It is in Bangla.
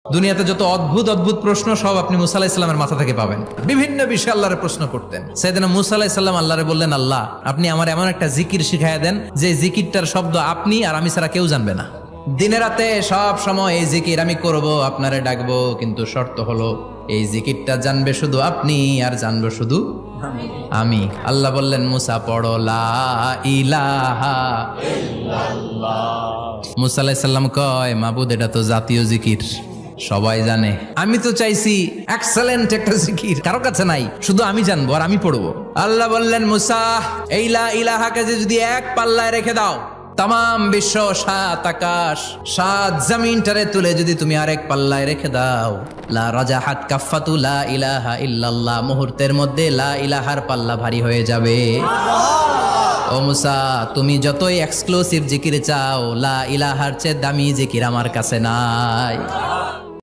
দুনিয়াতে যত অদ্ভুত অদ্ভুত প্রশ্ন সব আপনি মুসা আলাইহিস সালামের মাথা থেকে পাবেন। বিভিন্ন বিষয়ে আল্লাহরে প্রশ্ন করতেন। সাইয়েদনা মুসা আলাইহিস সালাম আল্লাহরে বললেন, আল্লাহ আপনি আমার এমন একটা জিকির শিখাইয়া দেন যে জিকিরটার শব্দ আপনি আর আমি ছাড়া কেউ জানবে না। দিনে রাতে সব সময় এই জিকির আমি করব, আপনারে ডাকবো, কিন্তু শর্ত হলো এই জিকিরটা জানবে শুধু আপনি আর জানবো শুধু আমি। আল্লাহ বললেন, মুসা পড়ো লা ইলাহা ইল্লাল্লাহ। মুসা আলাইহিস সালাম কয়, মাবুদ এটা তো জাতীয় জিকির, সবাই জানে। আমি তো চাইছি এক্সেলেন্ট একটা জিকির, কারো কাছে নাই, শুধু আমি জানবো আর আমি পড়বো। আল্লাহ বললেন, মুসা এই লা ইলাহাকে যদি এক পাল্লায় রেখে দাও, তাম বিশ্ব, 7 আকাশ 7 জমিনটারে তুলে যদি তুমি আরেক পাল্লায় রেখে দাও, লা রাজাহাত কাফাতু লা ইলাহা ইল্লাল্লাহ, মুহূর্তের মধ্যে লা ইলাহার পাল্লা ভারী হয়ে যাবে। ও মুসা, তুমি যতই এক্সক্লুসিভ জিকির চাও, লা ইলাহার চেয়ে দামি জিকির আমার কাছে নাই।